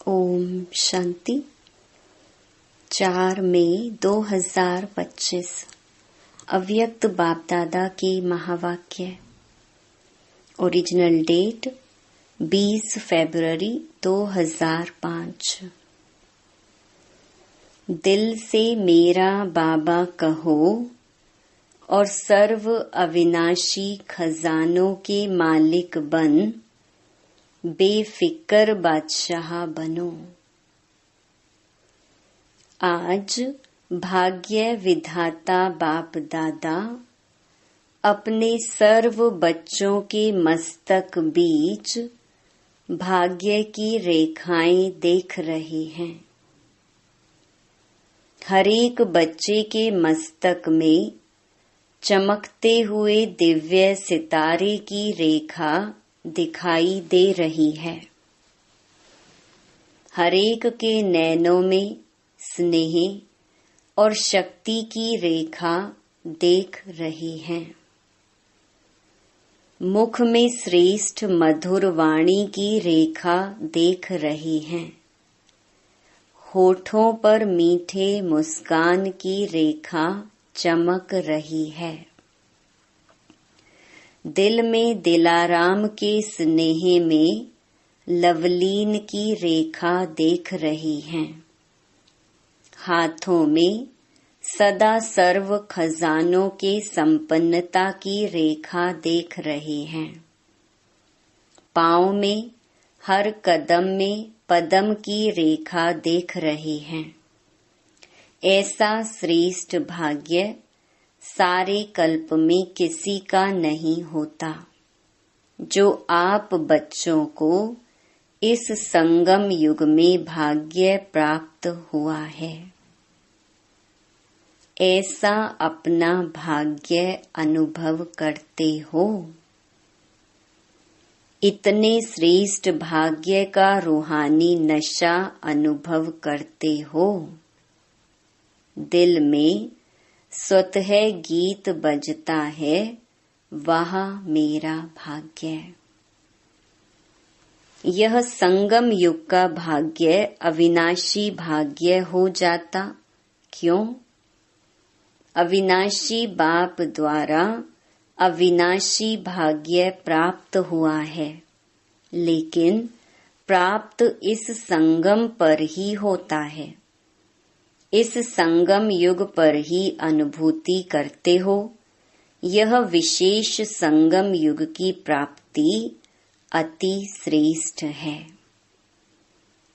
ओम शांति। 4 मई 2025 अव्यक्त बाप दादा की महावाक्य। ओरिजिनल डेट 20 फरवरी 2005। दिल से मेरा बाबा कहो और सर्व अविनाशी खजानों के मालिक बन बेफिक्र बादशाह बनो। आज भाग्य विधाता बाप दादा अपने सर्व बच्चों के मस्तक बीच भाग्य की रेखाएं देख रहे हैं। हरेक बच्चे के मस्तक में चमकते हुए दिव्य सितारे की रेखा दिखाई दे रही है। हरेक के नैनों में स्नेह और शक्ति की रेखा देख रही है। मुख में श्रेष्ठ मधुर वाणी की रेखा देख रही है। होठों पर मीठे मुस्कान की रेखा चमक रही है। दिल में दिलाराम के स्नेह में लवलीन की रेखा देख रही हैं। हाथों में सदा सर्व खजानों के संपन्नता की रेखा देख रहे हैं। पाँव में हर कदम में पदम की रेखा देख रहे हैं। ऐसा श्रेष्ठ भाग्य सारे कल्प में किसी का नहीं होता, जो आप बच्चों को इस संगम युग में भाग्य प्राप्त हुआ है। ऐसा अपना भाग्य अनुभव करते हो। इतने श्रेष्ठ भाग्य का रूहानी नशा अनुभव करते हो। दिल में स्वतः गीत बजता है, वाह मेरा भाग्य। यह संगम युग का भाग्य अविनाशी भाग्य हो जाता। क्यों? अविनाशी बाप द्वारा अविनाशी भाग्य प्राप्त हुआ है, लेकिन प्राप्त इस संगम पर ही होता है। इस संगम युग पर ही अनुभूति करते हो। यह विशेष संगम युग की प्राप्ति अति श्रेष्ठ है।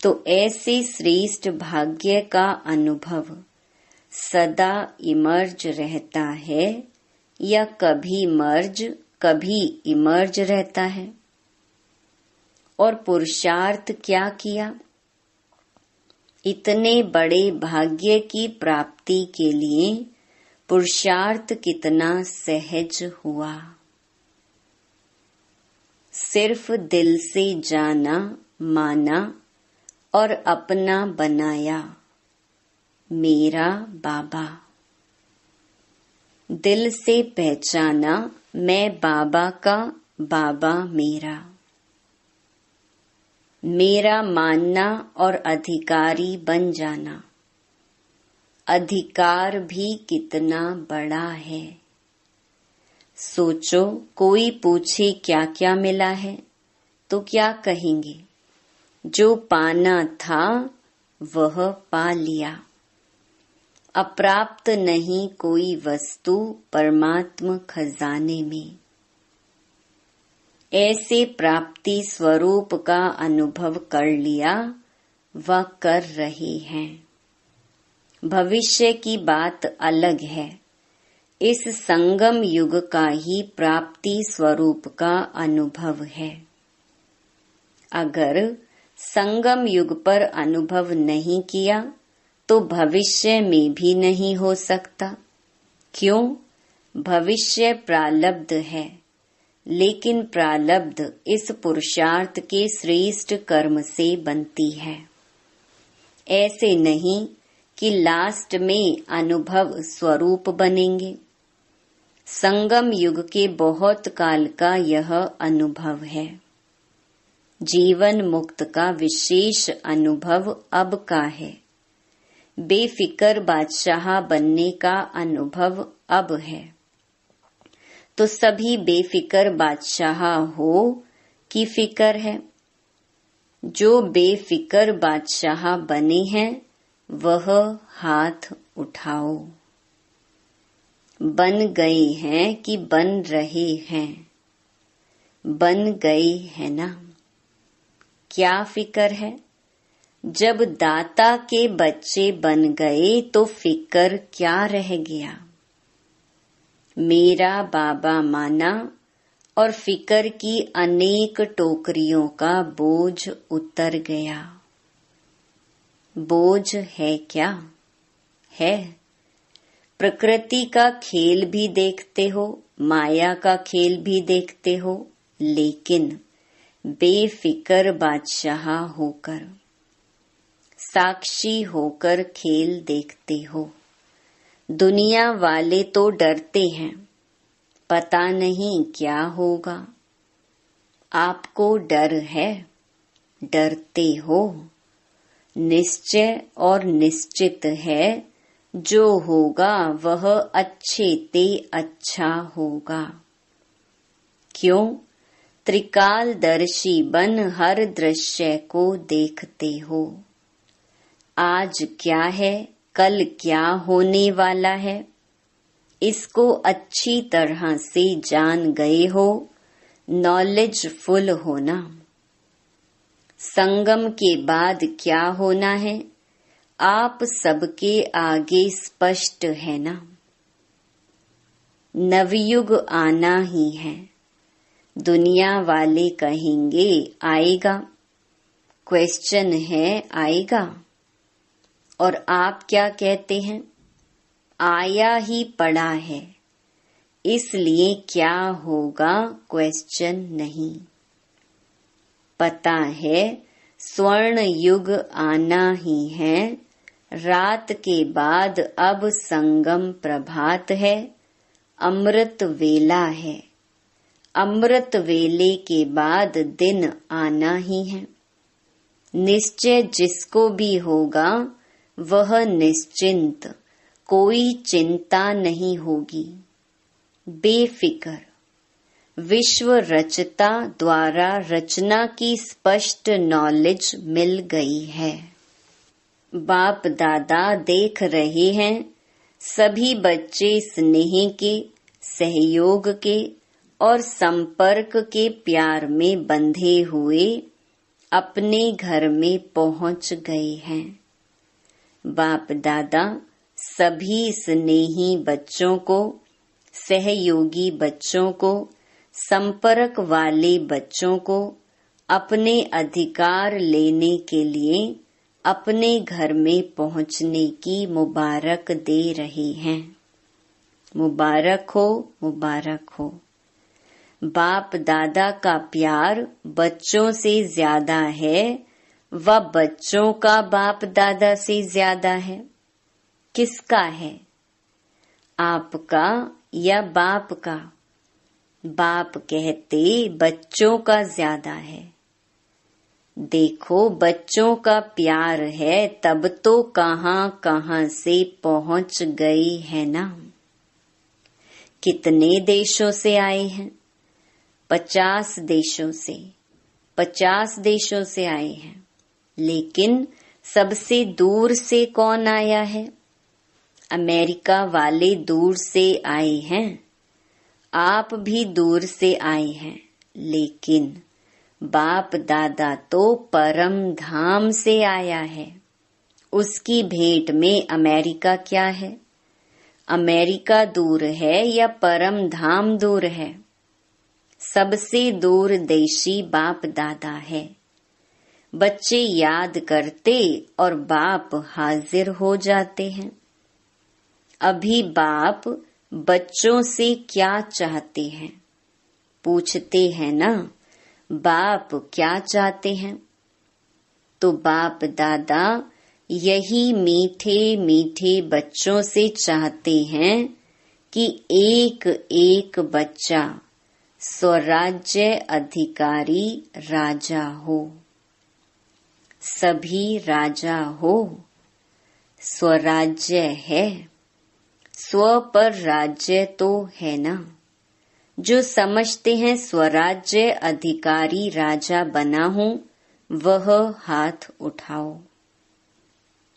तो ऐसे श्रेष्ठ भाग्य का अनुभव सदा इमर्ज रहता है या कभी मर्ज कभी इमर्ज रहता है। और पुरुषार्थ क्या किया? इतने बड़े भाग्य की प्राप्ति के लिए पुरुषार्थ कितना सहज हुआ। सिर्फ दिल से जाना, माना और अपना बनाया मेरा बाबा। दिल से पहचाना मैं बाबा का, बाबा मेरा। मेरा मानना और अधिकारी बन जाना। अधिकार भी कितना बड़ा है। सोचो, कोई पूछे क्या क्या मिला है तो क्या कहेंगे? जो पाना था वह पा लिया। अप्राप्त नहीं कोई वस्तु परमात्म खजाने में। ऐसे प्राप्ति स्वरूप का अनुभव कर लिया व कर रहे हैं। भविष्य की बात अलग है। इस संगम युग का ही प्राप्ति स्वरूप का अनुभव है। अगर संगम युग पर अनुभव नहीं किया तो भविष्य में भी नहीं हो सकता। क्यों? भविष्य प्रालब्ध है, लेकिन प्रालब्ध इस पुरुषार्थ के श्रेष्ठ कर्म से बनती है। ऐसे नहीं कि लास्ट में अनुभव स्वरूप बनेंगे। संगम युग के बहुत काल का यह अनुभव है। जीवन मुक्त का विशेष अनुभव अब का है। बेफिक्र बादशाह बनने का अनुभव अब है। तो सभी बेफिक्र बादशाह हो कि फिक्र है। जो बेफिक्र बादशाह बने हैं वह हाथ उठाओ। बन गए हैं कि बन रहे हैं? बन गए है ना। क्या फिक्र है? जब दाता के बच्चे बन गए तो फिक्र क्या रह गया। मेरा बाबा माना और फिक्र की अनेक टोकरियों का बोझ उतर गया। बोझ है क्या? है। प्रकृति का खेल भी देखते हो, माया का खेल भी देखते हो, लेकिन बेफिक्र बादशाह होकर, साक्षी होकर खेल देखते हो। दुनिया वाले तो डरते हैं, पता नहीं क्या होगा। आपको डर है? डरते हो? निश्चय और निश्चित है जो होगा वह अच्छे ते अच्छा होगा। क्यों? त्रिकालदर्शी बन हर दृश्य को देखते हो। आज क्या है, कल क्या होने वाला है, इसको अच्छी तरह से जान गए हो। नॉलेजफुल होना। संगम के बाद क्या होना है, आप सबके आगे स्पष्ट है ना। नवयुग आना ही है। दुनिया वाले कहेंगे आएगा। क्वेश्चन है आएगा? और आप क्या कहते हैं? आया ही पड़ा है, इसलिए क्या होगा क्वेश्चन नहीं। पता है स्वर्ण युग आना ही है। रात के बाद अब संगम प्रभात है, अमृत वेला है। अमृत वेले के बाद दिन आना ही है। निश्चय जिसको भी होगा वह निश्चिंत, कोई चिंता नहीं होगी। बेफिक्र। विश्व रचता द्वारा रचना की स्पष्ट नॉलेज मिल गई है। बाप दादा देख रहे हैं सभी बच्चे स्नेह के, सहयोग के और संपर्क के प्यार में बंधे हुए अपने घर में पहुंच गए हैं। बाप दादा सभी स्नेही बच्चों को, सहयोगी बच्चों को, संपर्क वाले बच्चों को अपने अधिकार लेने के लिए अपने घर में पहुंचने की मुबारक दे रहे हैं। मुबारक हो, मुबारक हो। बाप दादा का प्यार बच्चों से ज्यादा है व बच्चों का बाप दादा से ज्यादा है। किसका है? आपका या बाप का? बाप कहते बच्चों का ज्यादा है। देखो बच्चों का प्यार है तब तो कहां कहां से पहुंच गए है ना। कितने देशों से आए हैं? 50 देशों से। 50 देशों से आए हैं। लेकिन सबसे दूर से कौन आया है? अमेरिका वाले दूर से आए हैं। आप भी दूर से आए हैं, लेकिन बाप दादा तो परम धाम से आया है। उसकी भेंट में अमेरिका क्या है? अमेरिका दूर है या परम धाम दूर है? सबसे दूर देशी बाप दादा है। बच्चे याद करते और बाप हाजिर हो जाते हैं। अभी बाप बच्चों से क्या चाहते हैं? पूछते हैं ना, बाप क्या चाहते हैं? तो बाप दादा यही मीठे मीठे बच्चों से चाहते हैं कि एक एक बच्चा स्वराज्य अधिकारी राजा हो। सभी राजा हो, स्वराज्य है, स्व पर राज्य तो है ना। जो समझते हैं स्वराज्य अधिकारी राजा बना हूं, वह हाथ उठाओ।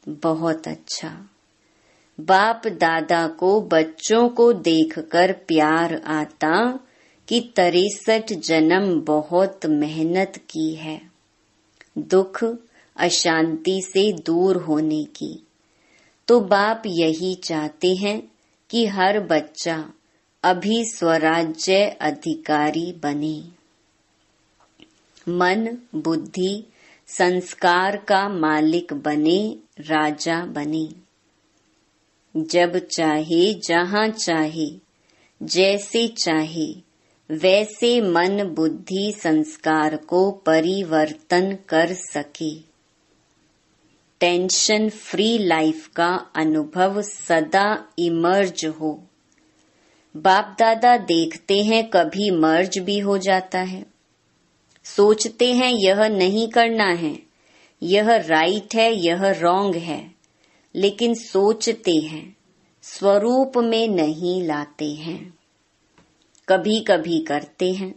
बहुत अच्छा। बाप दादा को बच्चों को देखकर प्यार आता कि 63 जन्म बहुत मेहनत की है, दुख अशांति से दूर होने की। तो बाप यही चाहते हैं कि हर बच्चा अभी स्वराज्य अधिकारी बने, मन बुद्धि संस्कार का मालिक बने, राजा बने। जब चाहे, जहाँ चाहे, जैसे चाहे वैसे मन बुद्धि संस्कार को परिवर्तन कर सके। टेंशन फ्री लाइफ का अनुभव सदा इमर्ज हो। बाप दादा देखते हैं कभी मर्ज भी हो जाता है। सोचते हैं यह नहीं करना है, यह राइट है, यह रॉन्ग है, लेकिन सोचते हैं, स्वरूप में नहीं लाते हैं। कभी कभी करते हैं,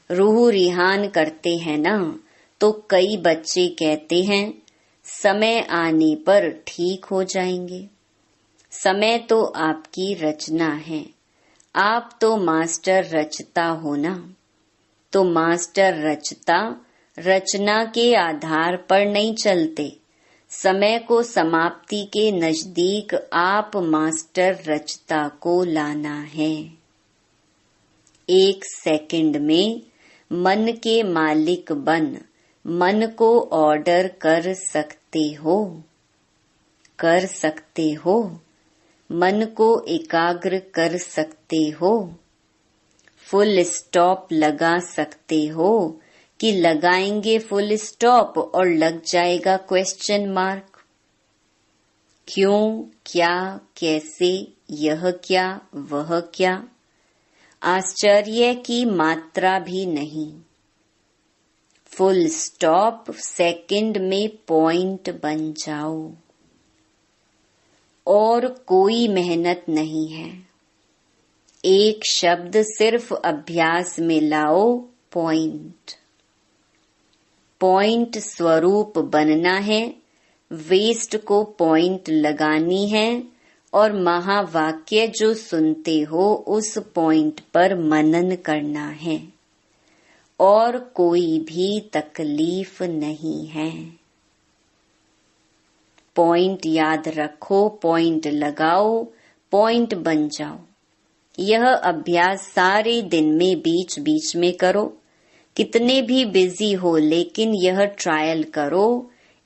रूह रिहान करते हैं ना। तो कई बच्चे कहते हैं समय आने पर ठीक हो जाएंगे। समय तो आपकी रचना है, आप तो मास्टर रचता हो ना। तो मास्टर रचता रचना के आधार पर नहीं चलते। समय को समाप्ति के नजदीक आप मास्टर रचता को लाना है। 1 सेकंड में मन के मालिक बन मन को ऑर्डर कर सकते हो, कर सकते हो। मन को एकाग्र कर सकते हो। फुल स्टॉप लगा सकते हो कि लगाएंगे फुल स्टॉप और लग जाएगा क्वेश्चन मार्क। क्यों, क्या, कैसे, यह क्या, वह क्या, आश्चर्य की मात्रा भी नहीं। फुल स्टॉप सेकंड में पॉइंट बन जाओ। और कोई मेहनत नहीं है। एक शब्द सिर्फ अभ्यास में लाओ, पॉइंट। पॉइंट स्वरूप बनना है, वेस्ट को पॉइंट लगानी है और महावाक्य जो सुनते हो उस पॉइंट पर मनन करना है। और कोई भी तकलीफ नहीं है। पॉइंट याद रखो, पॉइंट लगाओ, पॉइंट बन जाओ। यह अभ्यास सारे दिन में बीच बीच में करो। कितने भी बिजी हो लेकिन यह ट्रायल करो।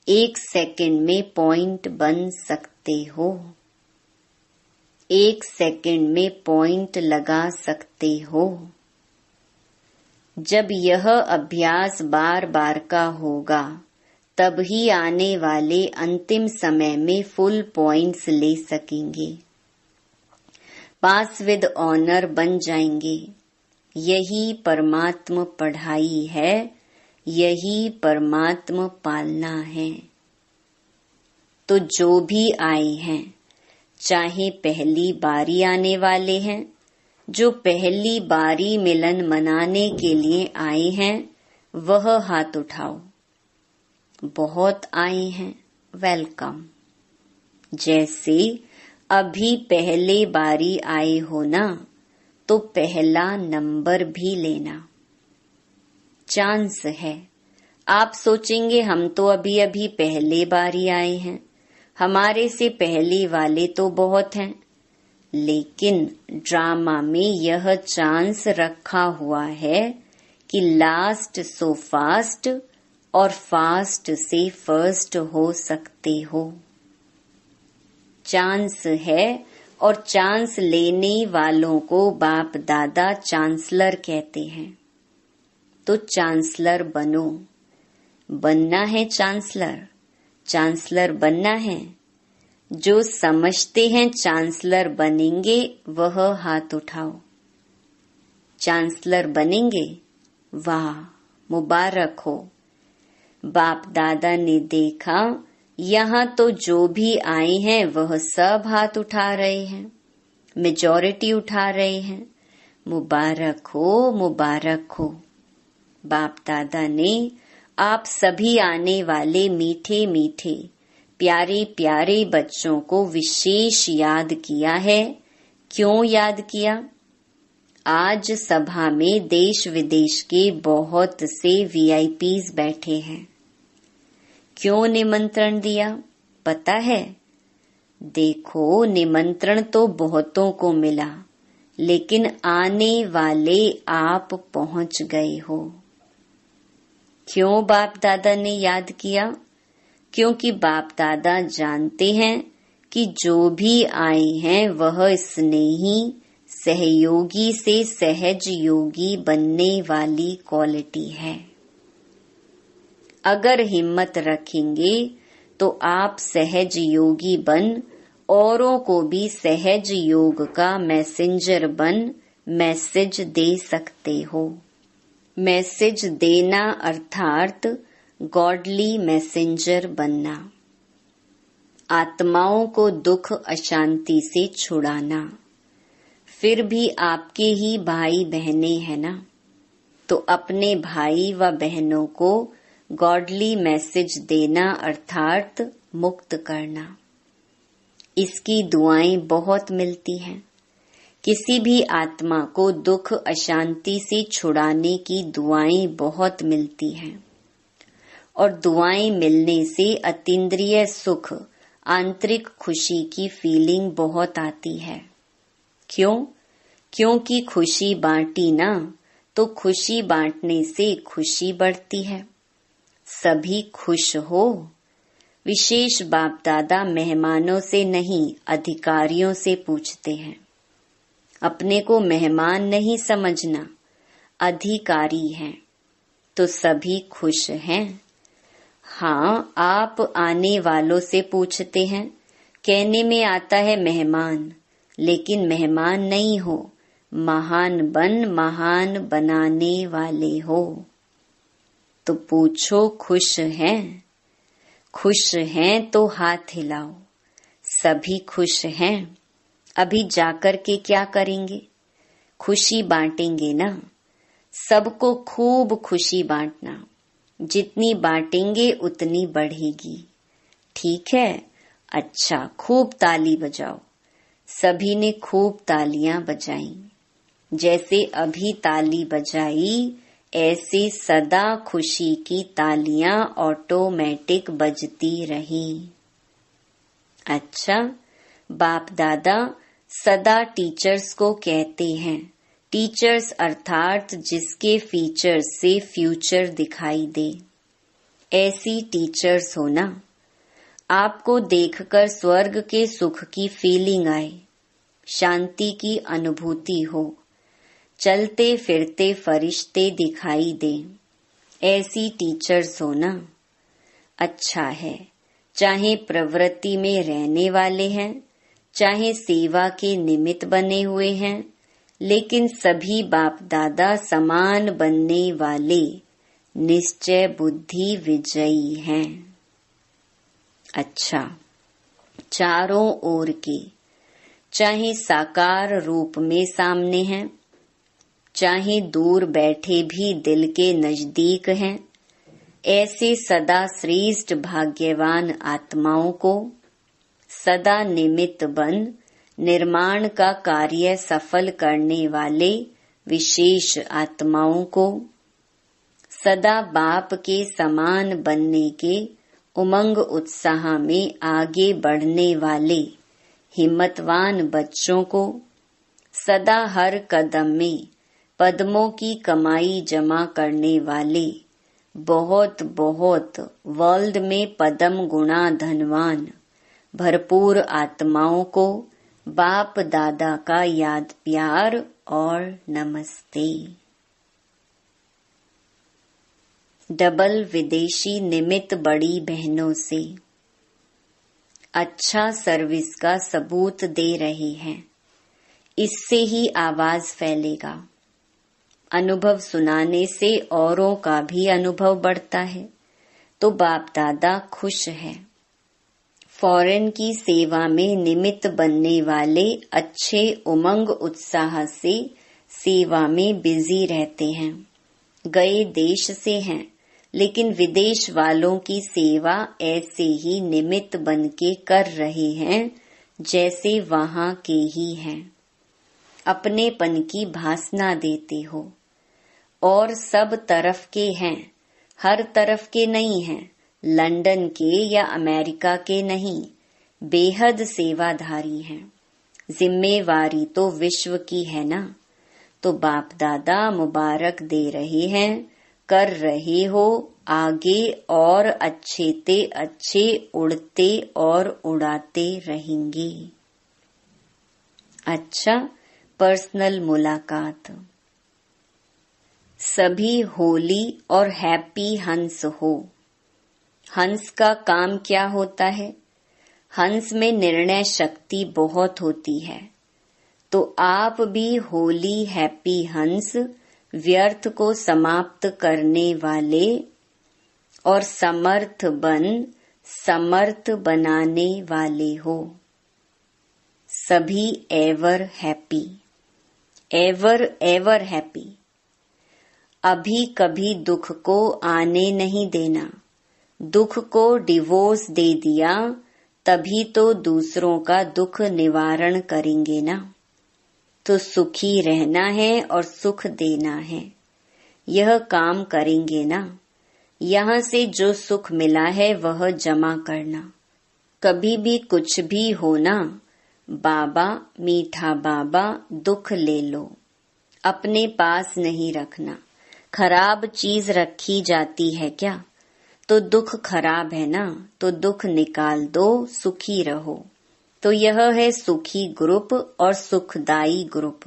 1 सेकंड में पॉइंट बन सकते हो। 1 सेकंड में पॉइंट लगा सकते हो। जब यह अभ्यास बार बार का होगा तब ही आने वाले अंतिम समय में फुल पॉइंट्स ले सकेंगे, पास विद ऑनर बन जाएंगे। यही परमात्म पढ़ाई है, यही परमात्म पालना है। तो जो भी आए हैं, चाहे पहली बारी आने वाले हैं, जो पहली बारी मिलन मनाने के लिए आए हैं, वह हाथ उठाओ। बहुत आए हैं, वेलकम। जैसे अभी पहले बारी आए हो ना, तो पहला नंबर भी लेना। चांस है। आप सोचेंगे हम तो अभी अभी पहले बारी आए हैं, हमारे से पहले वाले तो बहुत हैं। लेकिन ड्रामा में यह चांस रखा हुआ है कि लास्ट सो फास्ट और फास्ट से फर्स्ट हो सकते हो। चांस है और चांस लेने वालों को बाप दादा चांसलर कहते हैं। तो चांसलर बनो। बनना है चांसलर, चांसलर बनना है। जो समझते हैं चांसलर बनेंगे वह हाथ उठाओ। चांसलर बनेंगे? वाह, मुबारक हो। बाप दादा ने देखा यहाँ तो जो भी आए हैं वह सब हाथ उठा रहे हैं, मेजॉरिटी उठा रहे हैं। मुबारक हो, मुबारक हो। बाप दादा ने आप सभी आने वाले मीठे मीठे प्यारे प्यारे बच्चों को विशेष याद किया है। क्यों याद किया? आज सभा में देश विदेश के बहुत से VIPs बैठे हैं। क्यों निमंत्रण दिया पता है? देखो, निमंत्रण तो बहुतों को मिला, लेकिन आने वाले आप पहुंच गए हो। क्यों बाप दादा ने याद किया? क्योंकि बाप दादा जानते हैं कि जो भी आए हैं वह स्नेही सहयोगी से सहज योगी बनने वाली क्वालिटी है। अगर हिम्मत रखेंगे तो आप सहज योगी बन औरों को भी सहज योग का मैसेंजर बन मैसेज दे सकते हो। मैसेज देना अर्थात गॉडली मैसेंजर बनना, आत्माओं को दुख अशांति से छुड़ाना। फिर भी आपके ही भाई बहनें हैं ना, तो अपने भाई व बहनों को गॉडली मैसेज देना अर्थात मुक्त करना। इसकी दुआएं बहुत मिलती हैं। किसी भी आत्मा को दुख अशांति से छुड़ाने की दुआएं बहुत मिलती हैं, और दुआएं मिलने से अतीन्द्रिय सुख, आंतरिक खुशी की फीलिंग बहुत आती है। क्यों? क्योंकि खुशी बांटी ना, तो खुशी बांटने से खुशी बढ़ती है। सभी खुश हो। विशेष बाप दादा मेहमानों से नहीं, अधिकारियों से पूछते हैं। अपने को मेहमान नहीं समझना, अधिकारी हैं, तो सभी खुश हैं। हाँ, आप आने वालों से पूछते हैं। कहने में आता है मेहमान, लेकिन मेहमान नहीं हो, महान महान बनाने वाले हो। तो पूछो खुश हैं? खुश हैं तो हाथ हिलाओ। सभी खुश हैं। अभी जाकर के क्या करेंगे? खुशी बांटेंगे ना। सबको खूब खुशी बांटना। जितनी बांटेंगे उतनी बढ़ेगी। ठीक है? अच्छा, खूब ताली बजाओ। सभी ने खूब तालियां बजाई। जैसे अभी ताली बजाई, ऐसे सदा खुशी की तालियां ऑटोमेटिक बजती रही। अच्छा, बाप दादा सदा टीचर्स को कहते हैं। टीचर्स अर्थात जिसके फीचर्स से फ्यूचर दिखाई दे, ऐसी टीचर्स हो ना। आपको देखकर स्वर्ग के सुख की फीलिंग आए, शांति की अनुभूति हो, चलते फिरते फरिश्ते दिखाई दे, ऐसी टीचर्स हो ना। अच्छा है, चाहे प्रवृत्ति में रहने वाले हैं, चाहे सेवा के निमित्त बने हुए हैं, लेकिन सभी बाप दादा समान बनने वाले निश्चय बुद्धि विजयी हैं। अच्छा, चारों ओर के, चाहे साकार रूप में सामने हैं, चाहे दूर बैठे भी दिल के नजदीक हैं, ऐसे सदा श्रेष्ठ भाग्यवान आत्माओं को सदा निमित्त बन निर्माण का कार्य सफल करने वाले विशेष आत्माओं को सदा बाप के समान बनने के उमंग उत्साह में आगे बढ़ने वाले हिम्मतवान बच्चों को सदा हर कदम में पद्मों की कमाई जमा करने वाले बहुत बहुत वर्ल्ड में पद्म गुणा धनवान भरपूर आत्माओं को बाप दादा का याद प्यार और नमस्ते। डबल विदेशी निमित्त बड़ी बहनों से अच्छा सर्विस का सबूत दे रहे हैं। इससे ही आवाज फैलेगा। अनुभव सुनाने से औरों का भी अनुभव बढ़ता है, तो बाप दादा खुश है। फॉरेन की सेवा में निमित्त बनने वाले अच्छे उमंग उत्साह से सेवा में बिजी रहते हैं। गए देश से हैं, लेकिन विदेश वालों की सेवा ऐसे ही निमित्त बन के कर रहे हैं जैसे वहां के ही हैं। अपनेपन की भासना देते हो और सब तरफ के हैं, हर तरफ के नहीं हैं, लंदन के या अमेरिका के नहीं, बेहद सेवाधारी हैं। जिम्मेवारी तो विश्व की है ना, तो बाप दादा मुबारक दे रहे हैं, कर रहे हो आगे और अच्छे ते अच्छे उड़ते और उड़ाते रहेंगे। अच्छा, पर्सनल मुलाकात। सभी होली और हैप्पी हंस हो। हंस का काम क्या होता है? हंस में निर्णय शक्ति बहुत होती है, तो आप भी होली हैप्पी हंस, व्यर्थ को समाप्त करने वाले और समर्थ समर्थ बनाने वाले हो। सभी ever happy, ever ever happy. अभी कभी दुख को आने नहीं देना। दुख को डिवोर्स दे दिया तभी तो दूसरों का दुख निवारण करेंगे ना। तो सुखी रहना है और सुख देना है, यह काम करेंगे ना। यहाँ से जो सुख मिला है वह जमा करना। कभी भी कुछ भी हो ना, बाबा मीठा बाबा दुख ले लो, अपने पास नहीं रखना। खराब चीज रखी जाती है क्या? तो दुख खराब है ना, तो दुख निकाल दो, सुखी रहो। तो यह है सुखी ग्रुप और सुखदाई ग्रुप।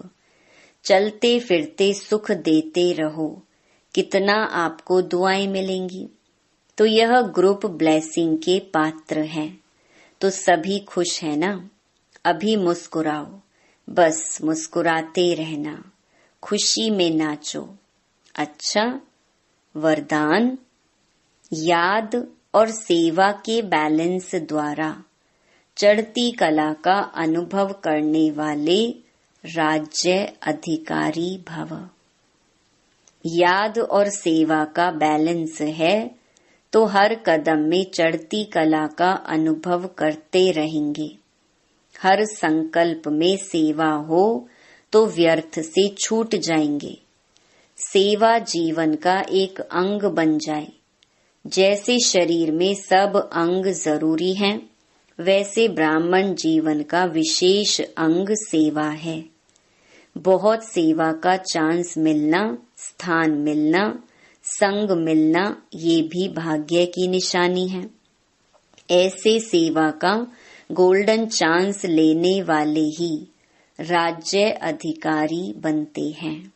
चलते फिरते सुख देते रहो, कितना आपको दुआएं मिलेंगी। तो यह ग्रुप ब्लेसिंग के पात्र है। तो सभी खुश है ना? अभी मुस्कुराओ, बस मुस्कुराते रहना, खुशी में नाचो। अच्छा, वरदान। याद और सेवा के बैलेंस द्वारा चढ़ती कला का अनुभव करने वाले राज्य अधिकारी भव। याद और सेवा का बैलेंस है तो हर कदम में चढ़ती कला का अनुभव करते रहेंगे। हर संकल्प में सेवा हो तो व्यर्थ से छूट जाएंगे। सेवा जीवन का एक अंग बन जाए। जैसे शरीर में सब अंग जरूरी हैं, वैसे ब्राह्मण जीवन का विशेष अंग सेवा है। बहुत सेवा का चांस मिलना, स्थान मिलना, संग मिलना, ये भी भाग्य की निशानी है। ऐसे सेवा का गोल्डन चांस लेने वाले ही राज्य अधिकारी बनते हैं।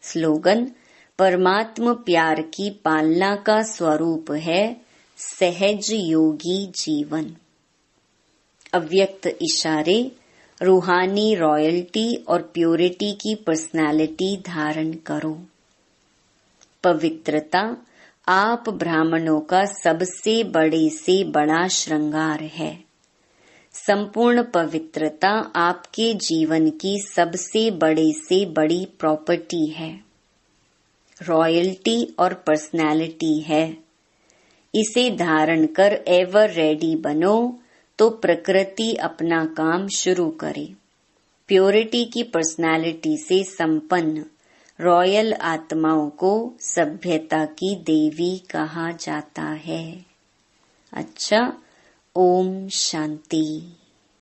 स्लोगन। परमात्म प्यार की पालना का स्वरूप है सहज योगी जीवन। अव्यक्त इशारे। रूहानी रॉयल्टी और प्योरिटी की पर्सनालिटी धारण करो। पवित्रता आप ब्राह्मणों का सबसे बड़े से बड़ा श्रृंगार है। संपूर्ण पवित्रता आपके जीवन की सबसे बड़े से बड़ी प्रॉपर्टी है। रॉयल्टी और पर्सनालिटी है। इसे धारण कर एवर रेडी बनो तो प्रकृति अपना काम शुरू करे। प्योरिटी की पर्सनालिटी से संपन्न रॉयल आत्माओं को सभ्यता की देवी कहा जाता है। अच्छा, ओम शांति।